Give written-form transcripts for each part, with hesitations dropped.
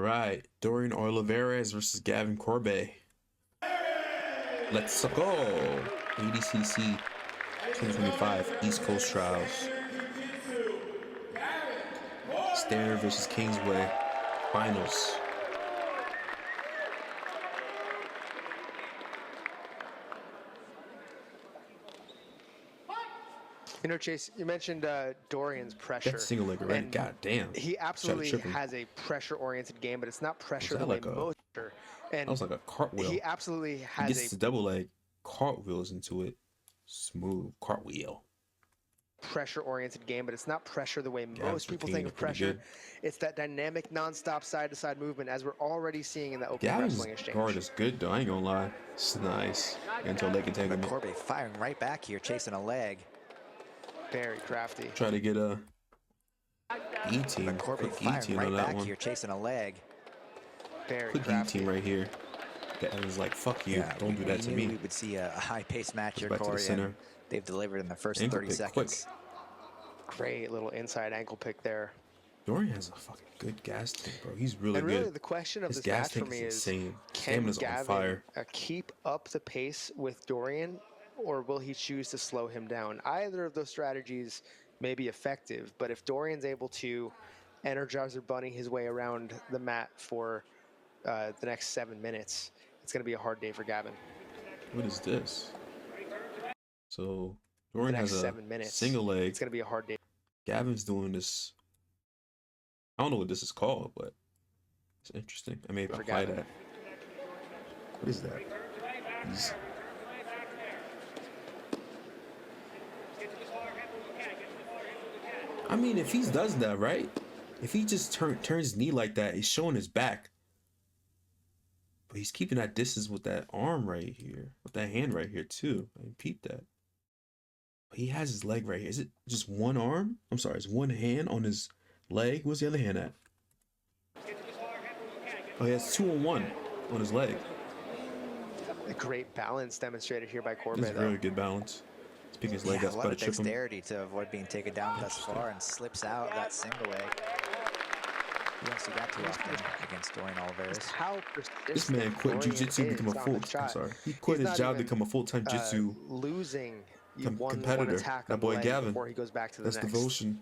right, Dorian Olivarez versus Gavin Corbe. Let's go. ADCC 2025 East Coast Trials. Standard versus Kingsway Finals. You know, Chase, you mentioned Dorian's pressure. That's single leg already. God damn. He absolutely has a pressure-oriented game, but it's not pressure the way most are. And that was like a cartwheel. He absolutely has he gets the double leg, cartwheels into it. Smooth cartwheel. Pressure-oriented game, but it's not pressure the way most people think of pressure. It's that dynamic, non-stop side-to-side movement, as we're already seeing in the open wrestling exchange. Guard is good, though. I ain't gonna lie. It's nice. Into a leg entanglement. Corbe firing right back here, chasing a leg. Very crafty. Try to get a E-team. Corbe firing right back here, chasing a leg. Very quick crafty. E-team right here. Gavin's like, fuck you. Yeah, Don't do that to me. We would see a high-paced match here, Back to Corey. the center. They've delivered in the first 30 seconds. Great little inside ankle pick there. Dorian has a fucking good gas tank, bro. He's really good. And really, the question of this match for me is, can Gavin keep up the pace with Dorian, or will he choose to slow him down? Either of those strategies may be effective, but if Dorian's able to Energizer Bunny his way around the mat for the next 7 minutes, it's going to be a hard day for Gavin. What is this? So Dorian has a 7 minutes. Single leg. It's going to be a hard day. Gavin's doing this. I don't know what this is called, but it's interesting. I may apply that. What is that? I mean, if he does that, right? If he just turns his knee like that, he's showing his back. But he's keeping that distance with that arm right here. With that hand right here, too. I didn't peep that. But he has his leg right here. Is it just one arm? I'm sorry, it's one hand on his leg. Where's the other hand at? Oh, he has 2-on-1 on his leg. A great balance demonstrated here by Corbe. It's very good balance. Speaking his leg, that's a lot of dexterity to avoid being taken down thus far, and slips out that single leg. He wants to get too often against Dorian Olivarez. This man quit jiu-jitsu to become a full. I'm sorry, he quit his job to become a full-time jiu-jitsu competitor. That boy Gavin. Before he goes back to the that's devotion.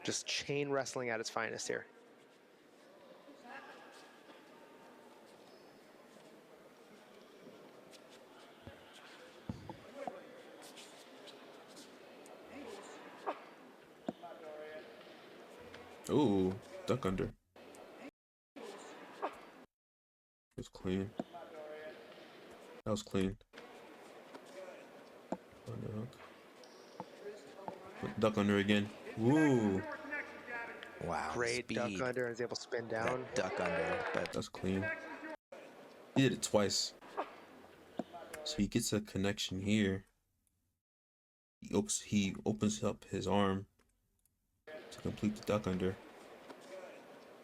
Just chain wrestling at its finest here. Ooh, duck under. It was clean. That was clean. Duck under again. Ooh. Wow. Great duck under, and is able to spin down. Duck under, but that's clean. He did it twice. So he gets a connection here. He opens up his arm to complete the duck under.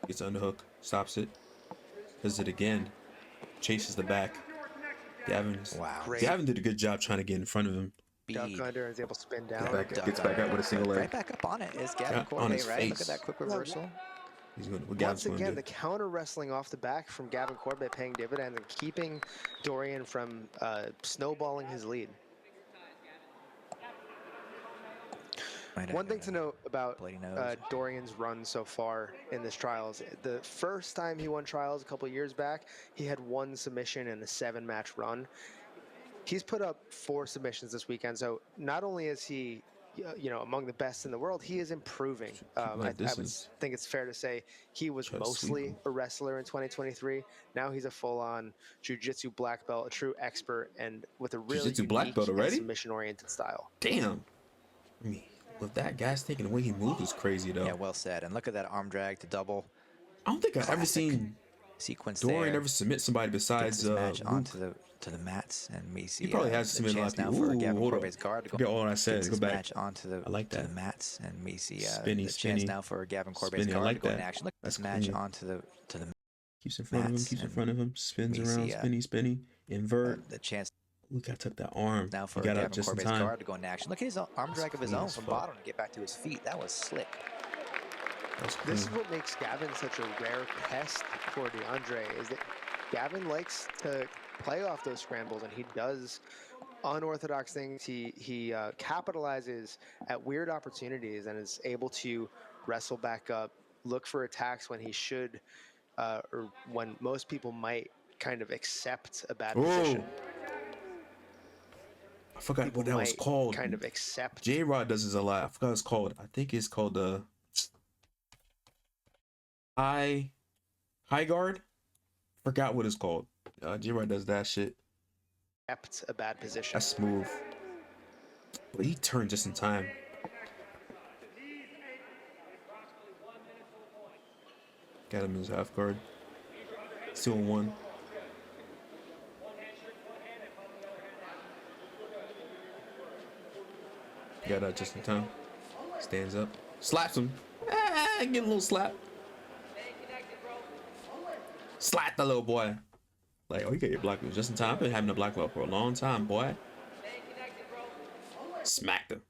Gets underhook, stops it, does it again, chases the back. Gavin did a good job trying to get in front of him. Duck under, is able to spin down. Gets back out with a single leg. Right back up on it is Gavin Corbe, right? Look at that quick reversal. He's going Once again, the counter wrestling off the back from Gavin Corbe paying dividends and keeping Dorian from snowballing his lead. One thing to note about Dorian's run so far in this trials, the first time he won trials a couple years back, he had 1 submission in a 7-match run. He's put up 4 submissions this weekend, so not only is he, among the best in the world, he is improving. I would think it's fair to say he was mostly a wrestler in 2023. Now he's a full-on jiu-jitsu black belt, a true expert, and with a really unique submission-oriented style. Damn. I mean, with that gas taking the way he moved was crazy, though. Yeah, well said. And look at that arm drag to double. I don't think I've ever seen Dorian ever submit somebody besides match onto the mats, and we see he probably has submitted a lot of people. Gavin Corbe's guard to go. All I said. Go back. Match onto the mats, and we see spinny, chance now for Gavin Corbe's guard to go in action. Look at this match onto the keeps in front of him. Keeps in front of him. Spins around. Spinny. Invert. The chance. Look, I took that arm. Now for Gavin Corbe's guard to go in action. Look at his arm drag of his own from bottom to get back to his feet. That was slick. This is what makes Gavin such a rare pest for DeAndre, is that Gavin likes to play off those scrambles, and he does unorthodox things. He capitalizes at weird opportunities and is able to wrestle back up, look for attacks when he should, or when most people might kind of accept a bad position. I forgot what that was called. Kind of accept. J-Rod does this a lot. I forgot what it's called. I think it's called the high guard. Forgot what it's called. J-Rod does that shit. Accept a bad position. That's smooth. But he turned just in time. Got him in his half guard. 2-on-1. Got that just in time. Stands up. Slaps him. Get a little slap. Slap the little boy. Like, oh, you got your black belt just in time. I've been having a black belt for a long time, boy. Smacked him.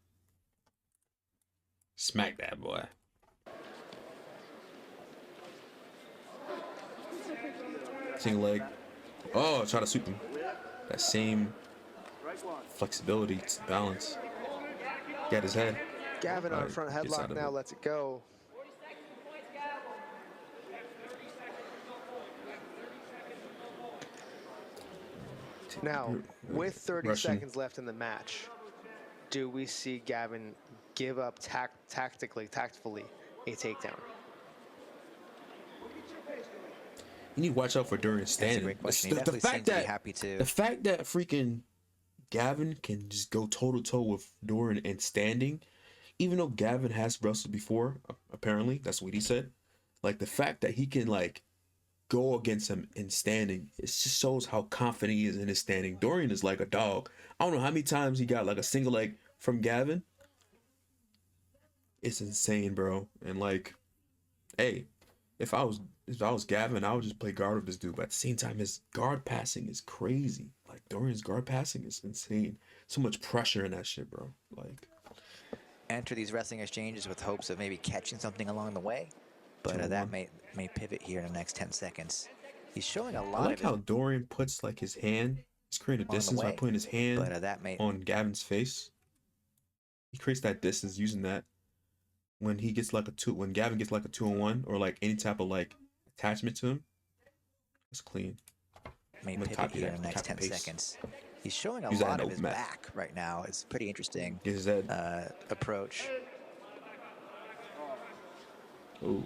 Smack that boy. Single leg. Oh, try to sweep him. That same flexibility, balance. Got his head. Gavin on front headlock now, lets it go. Now, with 30 seconds left in the match, do we see Gavin give up tactfully a takedown? You need to watch out for Dorian standing. The fact that freaking Gavin can just go toe-to-toe with Dorian and standing, even though Gavin has wrestled before, apparently, that's what he said. Like, the fact that he can, like, go against him in standing, it just shows how confident he is in his standing. Dorian is like a dog. I don't know how many times he got, like, a single leg from Gavin. It's insane, bro. And, like, hey, if I was Gavin, I would just play guard with this dude. But at the same time, his guard passing is crazy. Like, Dorian's guard passing is insane. So much pressure in that shit, bro. Like, enter these wrestling exchanges with hopes of maybe catching something along the way, but that may pivot here in the next 10 seconds. He's showing a lot. I like how Dorian puts like his hand. He's creating a distance by putting his hand on Gavin's face. He creates that distance using that. When he gets like when Gavin gets like a 2-on-1 or like any type of like attachment to him, it's clean. May pivot here in the next 10 seconds. He's showing a lot of his back right now. It's pretty interesting approach. Ooh.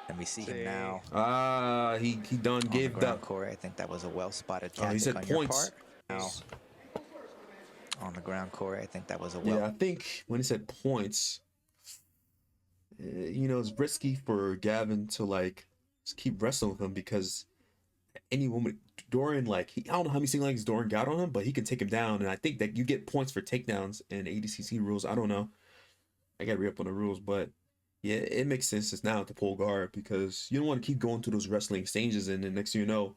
And we see him now. He done gave up. Corey, I think that was a well-spotted tactic he said on points. Your part. Now, on the ground, Corey, I think that was a Yeah, I think when he said points, you know, it's risky for Gavin to like just keep wrestling with him because any moment Dorian, like, I don't know how many single legs Dorian got on him, but he can take him down, and I think that you get points for takedowns in ADCC rules. I don't know. I gotta read up on the rules, but yeah, it makes sense just now to pull guard because you don't want to keep going through those wrestling exchanges, and then next thing you know,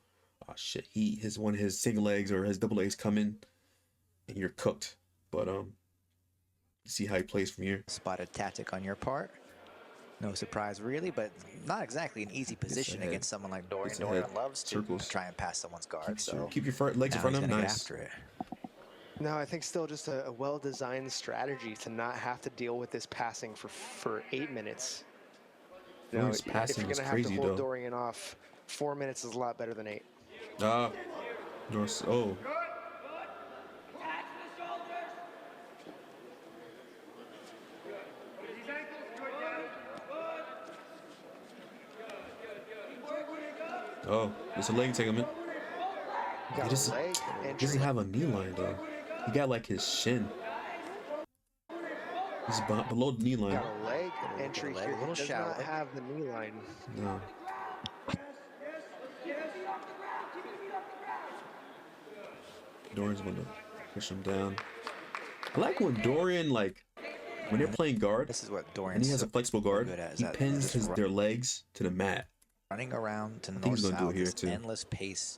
oh shit, one of his single legs or his double legs come in, and you're cooked. But see how he plays from here. Spotted tactic on your part. No surprise, really, but not exactly an easy position against someone like Dorian. Dorian loves to try and pass someone's guard. So keep your legs in front of him. Nice. After it. No, I think still just a well-designed strategy to not have to deal with this passing for 8 minutes. You know, if you're going to have to hold Dorian off, 4 minutes is a lot better than 8. Oh. Oh, it's a leg entanglement. He doesn't have a knee line though. He got like his shin. He's below the knee line. Got a leg entry here. He does not have the knee line. No. Dorian's gonna push him down. I like when Dorian, like, when they're playing guard, this is what Dorian and he has a flexible guard, he pins their legs to the mat. Running around to north-south, this endless pace,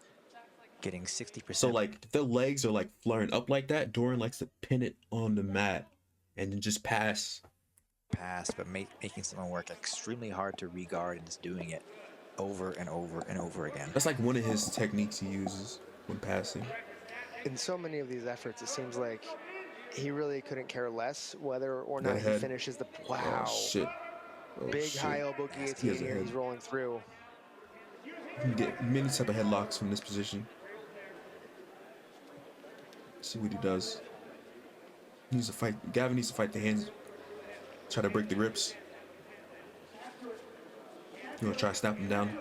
getting 60%. So, like, if the legs are, like, flaring up like that, Dorian likes to pin it on the mat and then just pass pass, but making someone work extremely hard to regard and just doing it over and over and over again. That's like one of his techniques he uses when passing. In so many of these efforts, it seems like he really couldn't care less whether or not he finishes the... Wow. Oh, shit. Oh, big shit. high elbow guillotine here. He's rolling through. You can get many type of headlocks from this position. See what he does. He needs to fight. Gavin needs to fight the hands. Try to break the grips. You want to try to snap him down?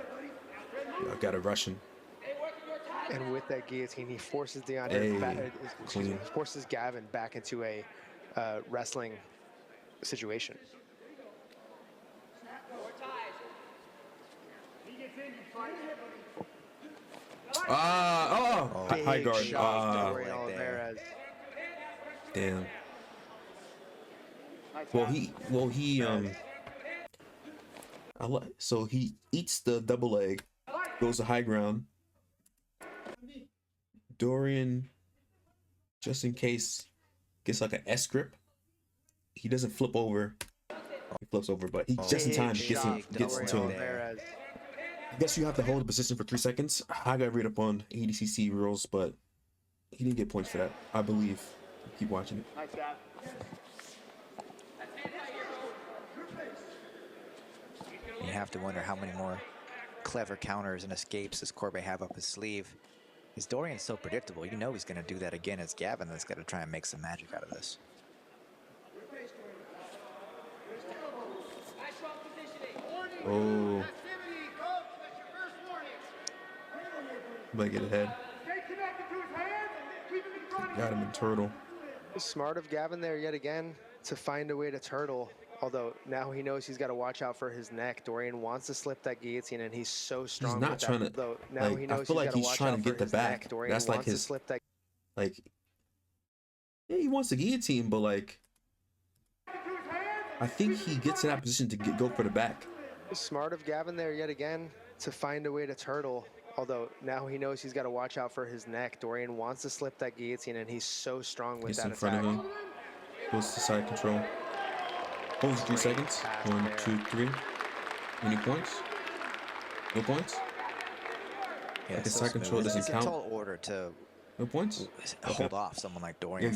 Yeah, I got a Russian. And with that guillotine, he forces forces Gavin back into a wrestling situation. High guard. Dorian Olivarez. Damn. So he eats the double leg, goes to high ground. Dorian, just in case, gets like an S grip. He doesn't flip over. He flips over, but he just in time gets into him. I guess you have to hold the position for 3 seconds. I got read up on ADCC rules, but he didn't get points for that, I believe. Keep watching it. Nice job. You have to wonder how many more clever counters and escapes does Corbe have up his sleeve. Because Dorian's so predictable, you know he's going to do that again. It's Gavin that's got to try and make some magic out of this. Oh. Might get ahead. Got him in turtle. Smart of Gavin there yet again to find a way to turtle. Although now he knows he's got to watch out for his neck. Dorian wants to slip that guillotine, and he's so strong. He's not trying to. Though now like, he knows I feel like he's trying to get the back. That's like his. Like, yeah, he wants the guillotine, but like, I think he gets in that position to go for the back. Smart of Gavin there yet again to find a way to turtle. Although now he knows he's got to watch out for his neck. Dorian wants to slip that guillotine, and he's so strong with that attack. Front of him. Goes to side control. Holds 3 seconds. 1, 2, 3. Any points? No points? Yeah, the side control doesn't count. It's a tall order to no points? Hold off someone like Dorian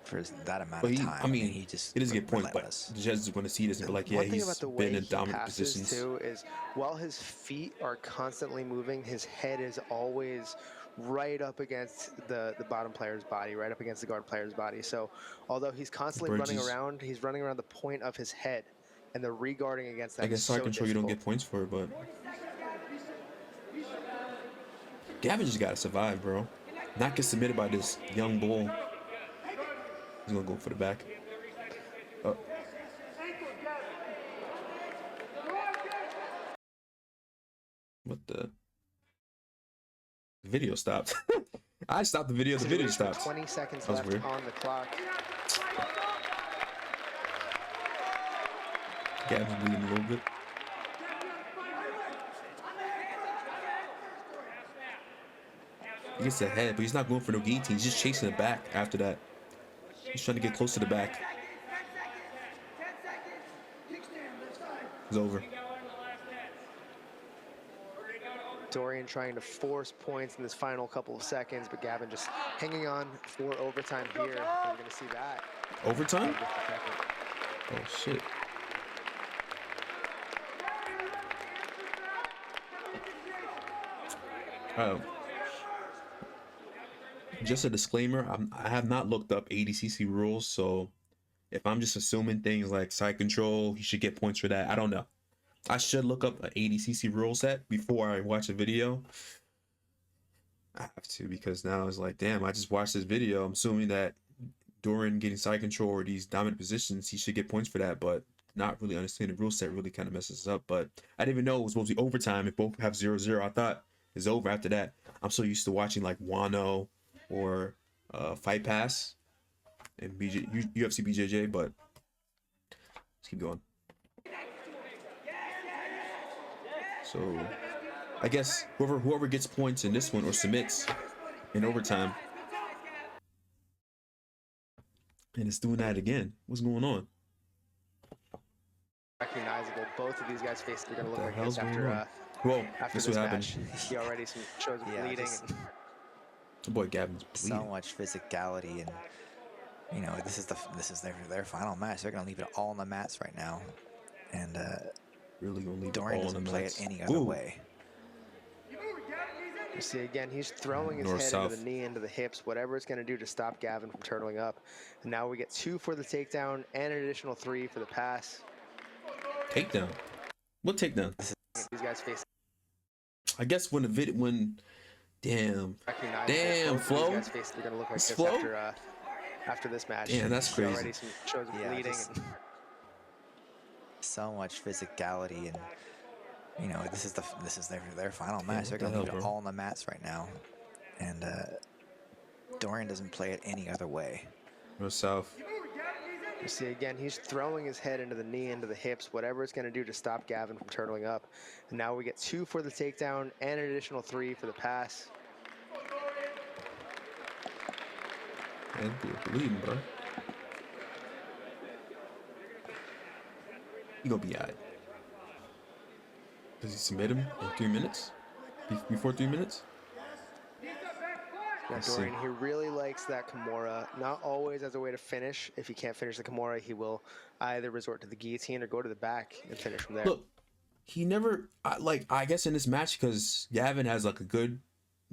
for that amount of time. I mean, he just doesn't get points, but the judges are going to see this and be like, yeah, he's been in dominant positions. Too is while his feet are constantly moving, his head is always right up against the bottom player's body, right up against the guard player's body. So although he's constantly running around, he's running around the point of his head, and the regarding against that. I guess side control you don't get points for it, but Gavin just gotta survive, bro. Not get submitted by this young bull. He's gonna go for the back. Oh. What the? The video stopped. I stopped the video. The video stopped. 20 seconds left on the clock. Gavin's bleeding a little bit. He gets ahead, but he's not going for no guillotine. He's just chasing the back after that. He's trying to get close to the back. It's over. Dorian trying to force points in this final couple of seconds, but Gavin just hanging on for overtime here. We're going to see that. Overtime? Oh, shit. Just a disclaimer, I have not looked up ADCC rules, so if I'm just assuming things like side control, he should get points for that. I don't know. I should look up an ADCC rule set before I watch a video. I have to, because now it's like, damn, I just watched this video. I'm assuming that Dorian getting side control or these dominant positions, he should get points for that, but not really understanding the rule set really kind of messes us up. But I didn't even know it was supposed to be overtime if both have 0-0. I thought it's over after that. I'm so used to watching like Wano or Fight Pass and UFC BJJ, but let's keep going. So I guess whoever gets points in this one or submits in overtime. And it's doing that again. What's going on? incredible. Both of these guys' faces are going to look What the like hell's this going on? after Whoa, after this this what happened. match. He already shows bleeding. The boy Gavin's bleeding. So much physicality, and you know this is their final match. They're gonna leave it all on the mats right now, and Really gonna leave Dorian it all on doesn't the play mats. it any other way. You see, again, he's throwing his head into the knee, into the hips, whatever it's going to do to stop Gavin from turtling up. And now we get 2 for the takedown and an additional 3 for the pass. Takedown? What takedown? These guys face. I guess when damn, Flo. These guys face, they're going to look like this Flo? after this match. Damn, that's crazy. Already shows bleeding. So much physicality, and you know this is their final match. They're gonna leave it all on the mats right now, and Dorian doesn't play it any other way. Go south. You see, again, he's throwing his head into the knee, into the hips, whatever it's going to do to stop Gavin from turtling up. And now we get 2 for the takedown and an additional 3 for the pass. Man, you're bleeding, bro. You gonna be alright. Does he submit him in 3 minutes? Before 3 minutes? Now, Dorian, he really likes that Kimura, not always as a way to finish. If he can't finish the Kimura, he will either resort to the guillotine or go to the back and finish from there. Look, he never, I guess in this match, because Gavin has like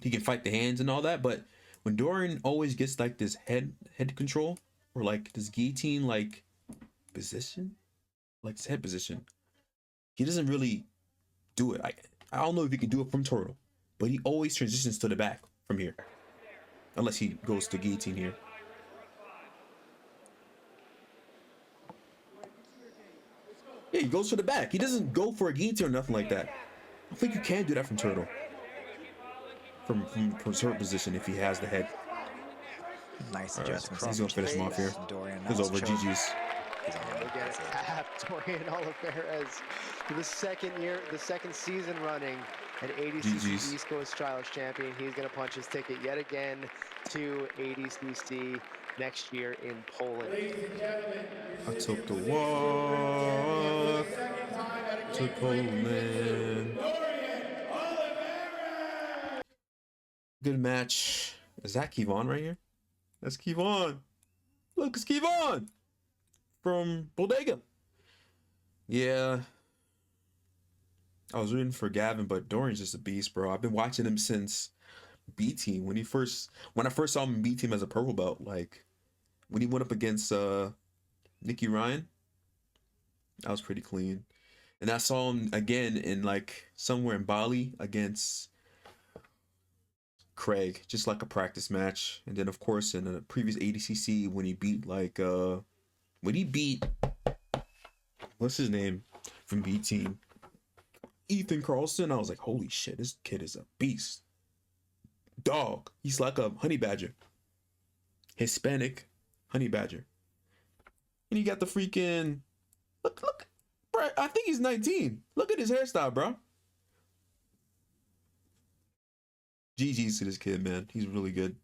he can fight the hands and all that, but when Dorian always gets like this head control, or like this guillotine like position, like his head position, he doesn't really do it. I don't know if he can do it from turtle, but he always transitions to the back from here. Unless he goes to guillotine here. Yeah, he goes to the back. He doesn't go for a guillotine or nothing like that. I think you can do that from turtle. From turtle position if he has the head. Nice adjustment. He's gonna finish him off here. It's over. GG's. We'll get it tapped. Dorian Olivarez for the second season running an ADCC East Coast Trials champion. He's going to punch his ticket yet again to ADCC next year in Poland. I took the walk to Poland. Good match. Is that Kevon right here? That's Kevon. Look, it's Kevon from Bodega. Yeah. I was rooting for Gavin, but Dorian's just a beast, bro. I've been watching him since B Team. When I first saw him in B Team as a purple belt, like when he went up against Nicky Ryan, that was pretty clean. And I saw him again in like somewhere in Bali against Craig, just like a practice match. And then of course in a previous ADCC when he beat what's his name from B Team, Ethan Carlson. I was like, holy shit, this kid is a beast. Dog. He's like a honey badger. Hispanic honey badger. And he got the freaking look, bro. I think he's 19. Look at his hairstyle, bro. GG's to this kid, man. He's really good.